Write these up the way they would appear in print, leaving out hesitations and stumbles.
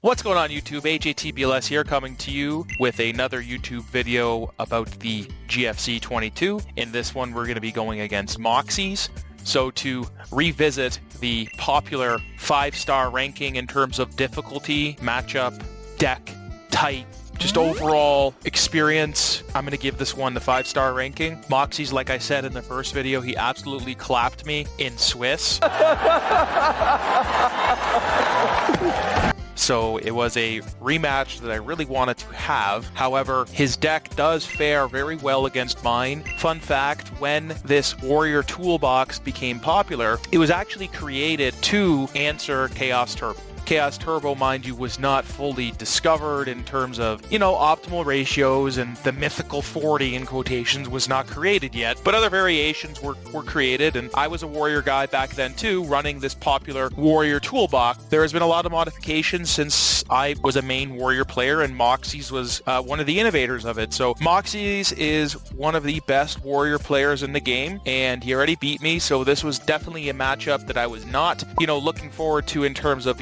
What's going on YouTube? AJTBLS here, coming to you with another YouTube video about the GFC 22. In this one we're going to be going against Moxies. So to revisit the popular 5-star ranking in terms of difficulty, matchup, deck, type, just overall experience, I'm going to give this one the 5-star ranking. Moxies, like I said in the first video, he absolutely clapped me in Swiss. So it was a rematch that I really wanted to have. However, his deck does fare very well against mine. Fun fact, when this Warrior Toolbox became popular, it was actually created to answer Chaos Turbo. Chaos Turbo, mind you, was not fully discovered in terms of, optimal ratios, and the mythical 40 in quotations was not created yet, but other variations were created, and I was a Warrior guy back then too, running this popular Warrior Toolbox. There has been a lot of modifications since I was a main Warrior player, and Moxies was one of the innovators of it. So Moxies is one of the best Warrior players in the game, and he already beat me, so this was definitely a matchup that I was not, looking forward to in terms of,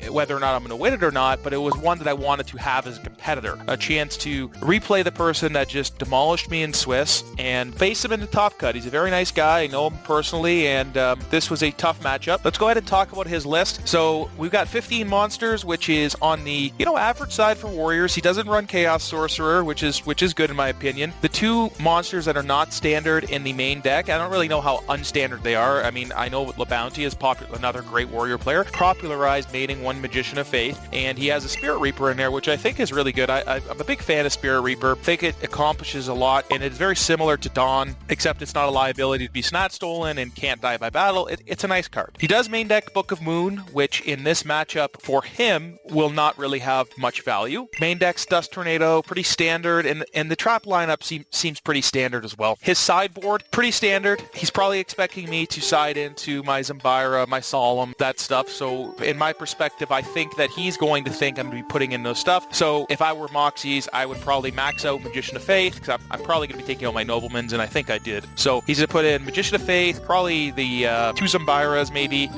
whether or not I'm going to win it or not, but it was one that I wanted to have as a competitor. A chance to replay the person that just demolished me in Swiss and face him in the top cut. He's a very nice guy. I know him personally, and this was a tough matchup. Let's go ahead and talk about his list. So we've got 15 monsters, which is on the, average side for Warriors. He doesn't run Chaos Sorcerer, which is good in my opinion. The two monsters that are not standard in the main deck, I don't really know how unstandard they are. I mean, I know LaBounty is another great Warrior player, popularized mating one Magician of Faith, and he has a Spirit Reaper in there, which I think is really good. I'm a big fan of Spirit Reaper. I think it accomplishes a lot, and it's very similar to Dawn, except it's not a liability to be snat stolen and can't die by battle. It's a nice card. He does main deck Book of Moon, which in this matchup for him will not really have much value. Main deck's Dust Tornado, pretty standard, and the trap lineup seems pretty standard as well. His sideboard, pretty standard. He's probably expecting me to side into my Zambira, my Solemn, that stuff, so in my perspective, I think that he's going to think I'm going to be putting in those stuff. So if I were Moxies, I would probably max out Magician of Faith, because I'm probably going to be taking out my Noblemans, and I think I did. So he's going to put in Magician of Faith, probably the 2 Zambiras, maybe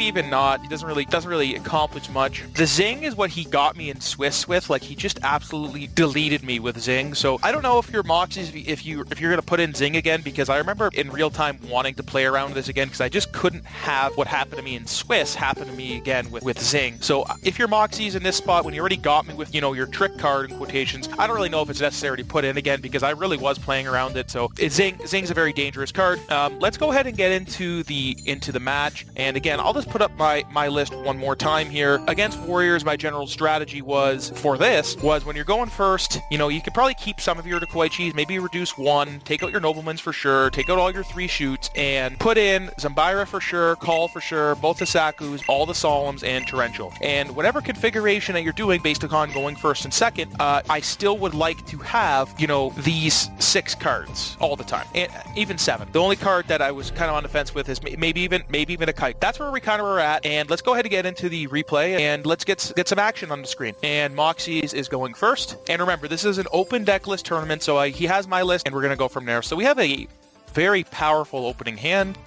even not. He doesn't really accomplish much. The Zing is what he got me in Swiss with. Like, he just absolutely deleted me with Zing. So I don't know if you're Moxies, if you're going to put in Zing again, because I remember in real time wanting to play around with this again, because I just couldn't have what happened to me in Swiss happen to me again with Zing. So if you're Moxies in this spot, when you already got me with, your trick card in quotations, I don't really know if it's necessary to put in again, because I really was playing around it. So Zing's a very dangerous card. Let's go ahead and get into the match. And again, I'll just put up my list one more time here. Against Warriors, my general strategy was when you're going first, you could probably keep some of your Decoichis, maybe reduce 1, take out your Noblemans for sure, take out all your 3 shoots, and put in Zambira for sure, Call for sure, both the Sakus, all the Solemns, and Torrential. And whatever configuration that you're doing based upon going first and second, I still would like to have, these 6 cards all the time, and even 7. The only card that I was kind of on the fence with is maybe even a Kite. That's where we kind of were at, and let's go ahead and get into the replay, and let's get some action on the screen. And Moxies is going first, and remember, this is an open deck list tournament, so he has my list, and we're going to go from there. So we have a very powerful opening hand.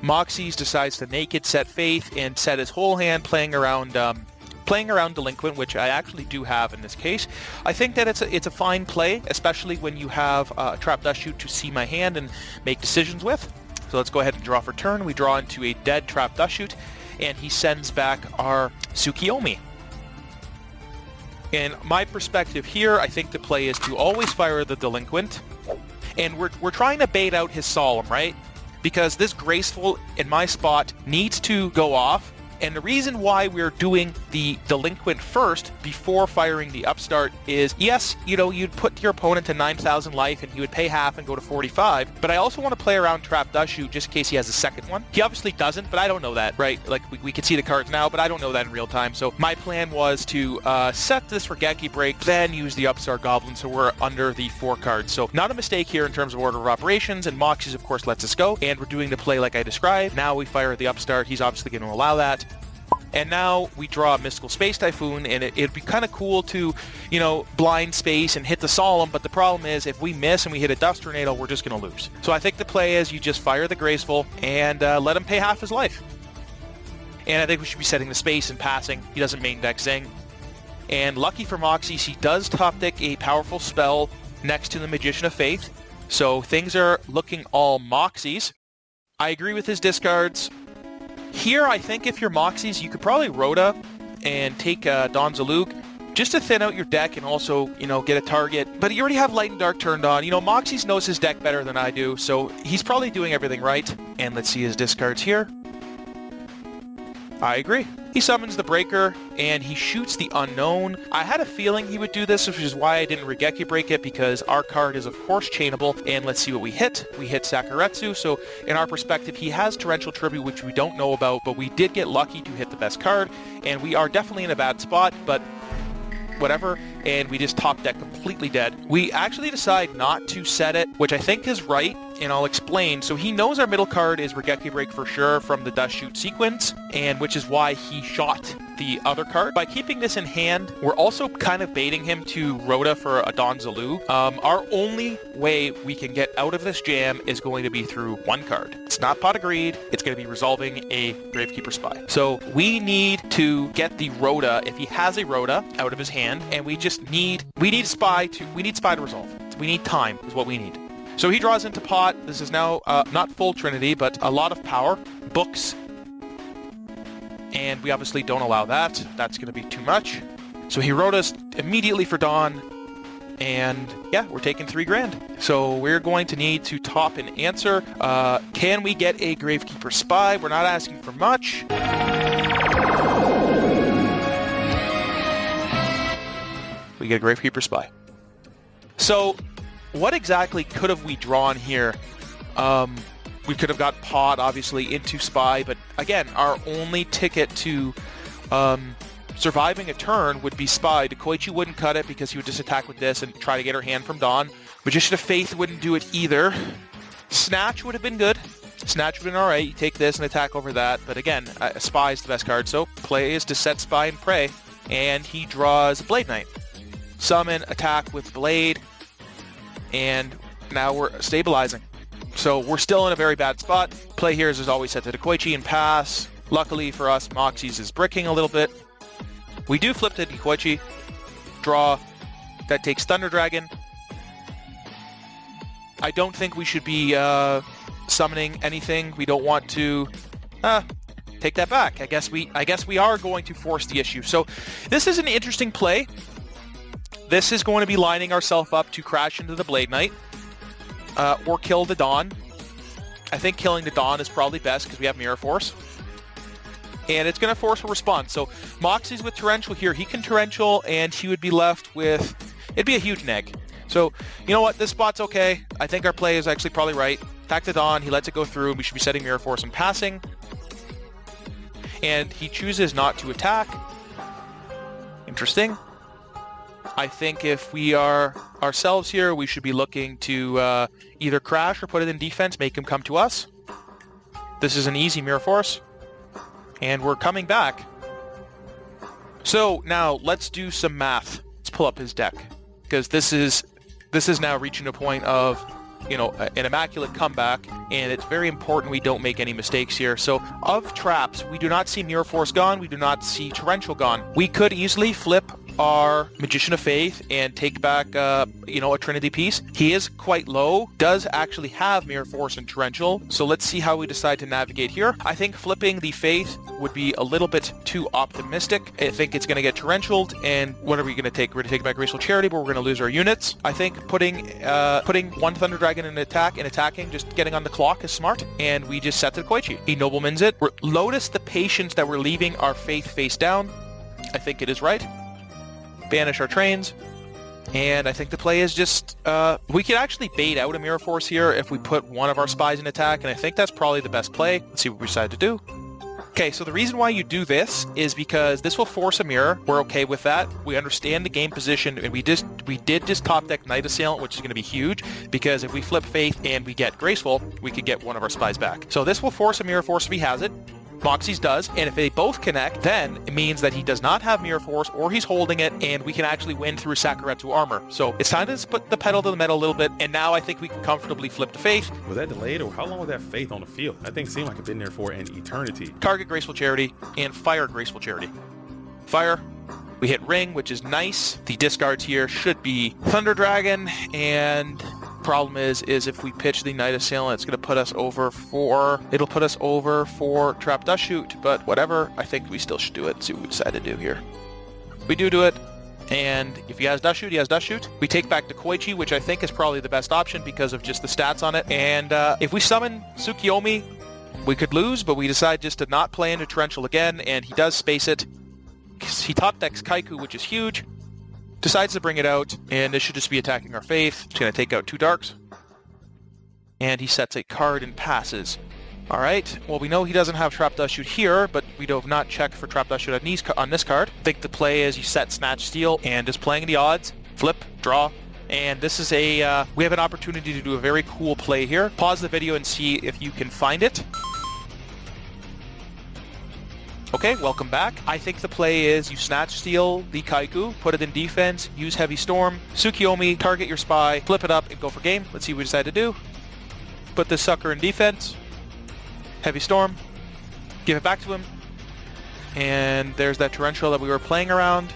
Moxies decides to naked set Faith and set his whole hand playing around Delinquent, which I actually do have in this case. I think that it's a fine play, especially when you have Trap Dust Shoot to see my hand and make decisions with. So let's go ahead and draw for turn. We draw into a dead Trap Dust Shoot, and he sends back our Tsukiyomi. In my perspective here, I think the play is to always fire the Delinquent, and we're trying to bait out his Solemn, right? Because this Graceful in my spot needs to go off, and the reason why we're doing the Delinquent first before firing the Upstart is, yes, you'd put your opponent to 9,000 life and he would pay half and go to 45, but I also want to play around Trap Dust Shoot just in case he has a second one. He obviously doesn't, but I don't know that, right? Like, we can see the cards now, but I don't know that in real time. So my plan was to set this Regeki Break, then use the Upstart Goblin, so we're under the 4 cards. So not a mistake here in terms of order of operations, and Moxies, of course, lets us go, and we're doing the play like I described. Now we fire the Upstart. He's obviously going to allow that. And now we draw a Mystical Space Typhoon, and it'd be kind of cool to, blind space and hit the Solemn, but the problem is if we miss and we hit a Dust Tornado, we're just going to lose. So I think the play is you just fire the Graceful and let him pay half his life. And I think we should be setting the space and passing. He doesn't main deck Zing. And lucky for Moxies, he does top deck a powerful spell next to the Magician of Faith. So things are looking all Moxies. I agree with his discards. Here, I think if you're Moxies, you could probably Rhoda and take Don Zalug just to thin out your deck and also, get a target. But you already have Light and Dark turned on. Moxies knows his deck better than I do, so he's probably doing everything right. And let's see his discards here. I agree. He summons the Breaker, and he shoots the Unknown. I had a feeling he would do this, which is why I didn't Regeki Break it, because our card is, of course, chainable. And let's see what we hit. We hit Sakuretsu, so in our perspective, he has Torrential Tribute, which we don't know about, but we did get lucky to hit the best card, and we are definitely in a bad spot, but whatever, and we just top deck completely dead. We actually decide not to set it, which I think is right, and I'll explain. So he knows our middle card is Regeki Break for sure from the Dust Shoot sequence, and which is why he shot the other card. By keeping this in hand, we're also kind of baiting him to Rhoda for a Don Zalug. Our only way we can get out of this jam is going to be through one card. It's not Pot of Greed, it's going to be resolving a Gravekeeper Spy. So we need to get the Rhoda, if he has a Rhoda, out of his hand, and we need Spy to resolve. We need time is what we need. So he draws into pot. This is now not full Trinity, but a lot of power. Books. And we obviously don't allow that. That's going to be too much. So he wrote us immediately for Dawn. And yeah, we're taking $3,000. So we're going to need to top an answer. Can we get a Gravekeeper Spy? We're not asking for much. We get a Gravekeeper Spy. So what exactly could have we drawn here? We could have got pot, obviously, into Spy, but again, our only ticket to surviving a turn would be Spy. Koichi wouldn't cut it because he would just attack with this and try to get her hand from Dawn. Magician of Faith wouldn't do it either. Snatch would have been good. Snatch would have been alright. You take this and attack over that, but again, Spy is the best card, so play is to set Spy and pray, and he draws Blade Knight. Summon, attack with Blade, and now we're stabilizing. So we're still in a very bad spot. Play here is as always set to Koichi and pass. Luckily for us, Moxies is bricking a little bit. We do flip to Koichi. Draw. That takes Thunder Dragon. I don't think we should be summoning anything. We don't want to take that back. I guess we are going to force the issue. So this is an interesting play. This is going to be lining ourselves up to crash into the Blade Knight or kill the Dawn. I think killing the Dawn is probably best because we have Mirror Force. And it's going to force a response. So Moxie's with Torrential here. He can Torrential and he would be left with... It'd be a huge neg. So, you know what? This spot's okay. I think our play is actually probably right. Attack the Dawn. He lets it go through. We should be setting Mirror Force and passing. And he chooses not to attack. Interesting. I think if we are ourselves here, we should be looking to either crash or put it in defense, make him come to us. This is an easy Mirror Force. And we're coming back. So now let's do some math. Let's pull up his deck. Because this is now reaching a point of, an immaculate comeback, and it's very important we don't make any mistakes here. So of traps, we do not see Mirror Force gone. We do not see Torrential gone. We could easily flip our Magician of Faith and take back, a Trinity piece. He is quite low, does actually have Mirror Force and Torrential, so let's see how we decide to navigate here. I think flipping the Faith would be a little bit too optimistic. I think it's going to get Torrentialed, and what are we going to take? We're going to take back Graceful Charity, but we're going to lose our units. I think putting one Thunder Dragon in attack and attacking, just getting on the clock is smart, and we just set the Koichi. He Noblemans it. Lotus the Patience that we're leaving our Faith face down. I think it is right. Banish our trains, and I think the play is just we could actually bait out a Mirror Force here if we put one of our spies in attack, and I think that's probably the best play. Let's see what we decide to do. Okay, so the reason why you do this is because this will force a mirror. We're okay with that. We understand the game position, and we did just top deck Knight Assailant, which is going to be huge, because if we flip Faith and we get Graceful, we could get one of our spies back. So this will force a Mirror Force if he has it. Moxie's does, and if they both connect, then it means that he does not have Mirror Force, or he's holding it, and we can actually win through Sakuretsu armor. So it's time to put the pedal to the metal a little bit, and now I think we can comfortably flip to Faith. Was that delayed, or how long was that Faith on the field? That thing seemed like it's been there for an eternity. Target Graceful Charity, and fire Graceful Charity. Fire. We hit Ring, which is nice. The discards here should be Thunder Dragon, and problem is if we pitch the Night Assailant, it's going to put us over for... It'll put us over for Trap Dust Shoot, but whatever. I think we still should do it. See what we decide to do here. We do it, and if he has Dust Shoot, he has Dust Shoot. We take back to Koichi, which I think is probably the best option because of just the stats on it. And if we summon Tsukiyomi, we could lose, but we decide just to not play into Torrential again, and he does space it. He top decks Kaiku, which is huge. Decides to bring it out, and this should just be attacking our Faith. It's going to take out 2 Darks. And he sets a card and passes. Alright, well we know he doesn't have Trap Dust Shoot here, but we have not checked for Trap Dust Shoot on this card. I think the play is you set Snatch Steal, and just playing the odds, flip, draw, and this is a, we have an opportunity to do a very cool play here. Pause the video and see if you can find it. Okay, welcome back. I think the play is you Snatch Steal the Kaiku, put it in defense, use Heavy Storm, Tsukiyomi, target your Spy, flip it up, and go for game. Let's see what we decide to do. Put this sucker in defense, Heavy Storm, give it back to him, and there's that Torrential that we were playing around,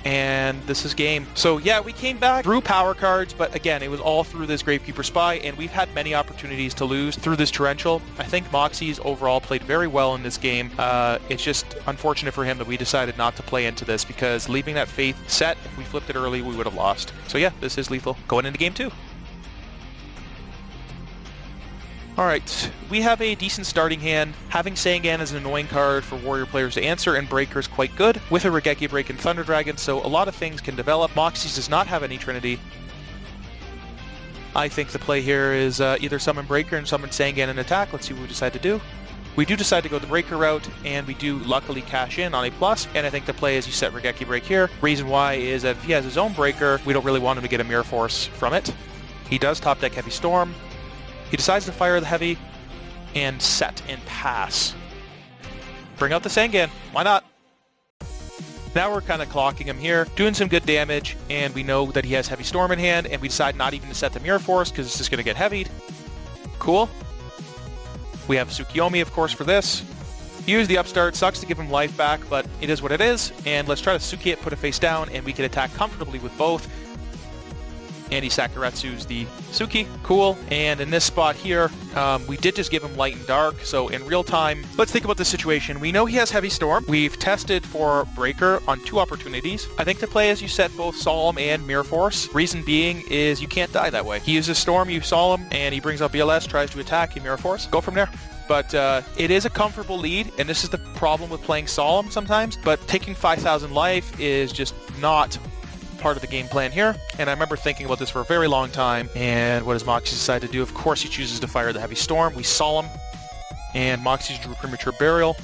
and this is game. So yeah, we came back through power cards, but again, it was all through this Gravekeeper Spy, and we've had many opportunities to lose through this Torrential. I think Moxie's overall played very well in this game. It's just unfortunate for him that we decided not to play into this, because leaving that Faith set, if we flipped it early, we would have lost. So yeah, this is lethal. Going into game 2. Alright, we have a decent starting hand. Having Sangan as an annoying card for Warrior players to answer, and Breaker is quite good, with a Regeki Break and Thunder Dragon, so a lot of things can develop. Moxie's does not have any Trinity. I think the play here is either summon Breaker and summon Sangan and attack. Let's see what we decide to do. We do decide to go the Breaker route, and we do luckily cash in on a plus, and I think the play is you set Regeki Break here. Reason why is that if he has his own Breaker, we don't really want him to get a Mirror Force from it. He does top deck Heavy Storm. He decides to fire the Heavy and set and pass. Bring out the Sangan. Why not? Now we're kind of clocking him here, doing some good damage, and we know that he has Heavy Storm in hand, and we decide not even to set the Mirror Force because it's just going to get heavied. Cool. We have Tsukiyomi, of course, for this. Use the upstart. Sucks to give him life back, but it is what it is. And let's try to Tsuki it, put it face down, and we can attack comfortably with both. And he Sakuretsu's the Tsuki. Cool. And in this spot here, we did just give him Light and Dark. So in real time, let's think about this situation. We know he has Heavy Storm. We've tested for Breaker on 2 opportunities. I think the play is you set both Solemn and Mirror Force. Reason being is you can't die that way. He uses Storm, you Solemn, and he brings out BLS, tries to attack, you Mirror Force. Go from there. But it is a comfortable lead, and this is the problem with playing Solemn sometimes. But taking 5,000 life is just not part of the game plan here, and I remember thinking about this for a very long time. And what does Moxie decide to do? Of course he chooses to fire the Heavy Storm. We Solemn, and Moxie drew Premature Burial.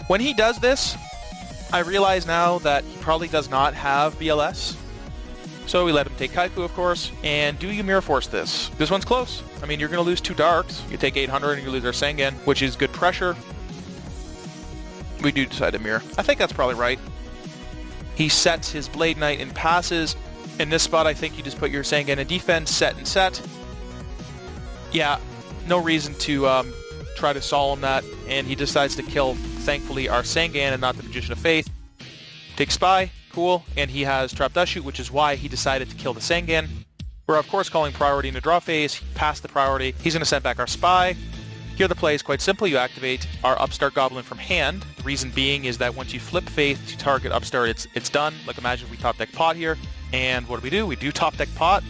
When he does this, I realize now that he probably does not have BLS, so we let him take Kaiku, of course. And do you Mirror Force this? This one's close. I mean, you're going to lose 2 Darks. You take 800 and you lose our Sangan, which is good pressure. We do decide to Mirror. I think that's probably right. He sets his Blade Knight and passes. In this spot, I think you just put your Sangan in defense, set and set. Yeah, no reason to try to Solemn that, and he decides to kill, thankfully, our Sangan and not the Magician of Faith. Take Spy, cool, and he has Trap Dust Shoot, which is why he decided to kill the Sangan. We're, of course, calling priority in the draw phase. Past the priority, he's going to send back our Spy. Here the play is quite simple. You activate our Upstart Goblin from hand. The reason being is that once you flip Faith to target Upstart, it's done. Like imagine we top deck Pot here, and what do? We do top deck Pot,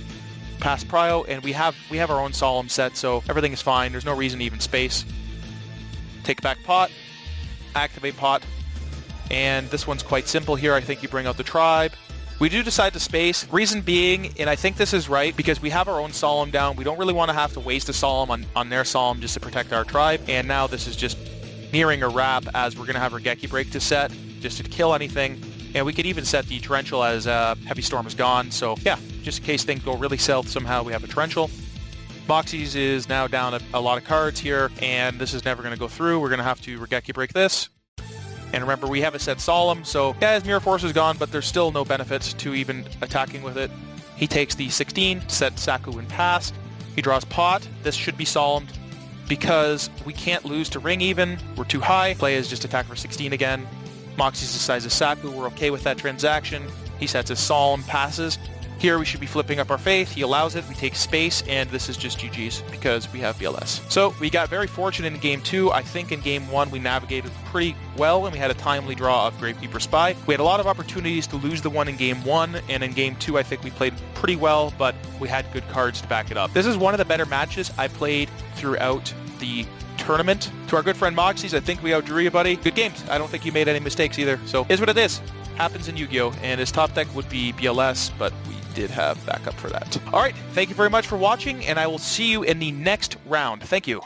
pass Prio, and we have our own Solemn set, so everything is fine. There's no reason to even space. Take back Pot, activate Pot, and this one's quite simple here. I think you bring out the Tribe. We do decide to space, reason being, and I think this is right, because we have our own Solemn down. We don't really want to have to waste a Solemn on their Solemn just to protect our tribe, and now this is just nearing a wrap as we're going to have our Regeki Break to set, just to kill anything, and we could even set the Torrential as Heavy Storm is gone, so yeah, just in case things go really south somehow, we have a Torrential. Moxies is now down a lot of cards here, and this is never going to go through. We're going to have to Regeki break this. And remember, we have a set Solemn, so yeah, his Mirror Force is gone, but there's still no benefits to even attacking with it. He takes the 16, set Saku in Past. He draws Pot. This should be Solemn because we can't lose to Ring even. We're too high. Play is just attack for 16 again. Moxie's decides Saku. We're okay with that transaction. He sets his Solemn, passes. Here we should be flipping up our faith. He allows it. We take space, and this is just GG's because we have BLS. So we got very fortunate in Game 2. I think in Game 1 we navigated pretty well, and we had a timely draw of Gravekeeper Spy. We had a lot of opportunities to lose the one in Game 1, and in Game 2 I think we played pretty well, but we had good cards to back it up. This is one of the better matches I played throughout the tournament. To our good friend Moxies, I think we outdrew you, buddy. Good games. I don't think you made any mistakes either. So is what it is. Happens in Yu-Gi-Oh! And his top deck would be BLS, but we did have backup for that. All right, thank you very much for watching, and I will see you in the next round. Thank you.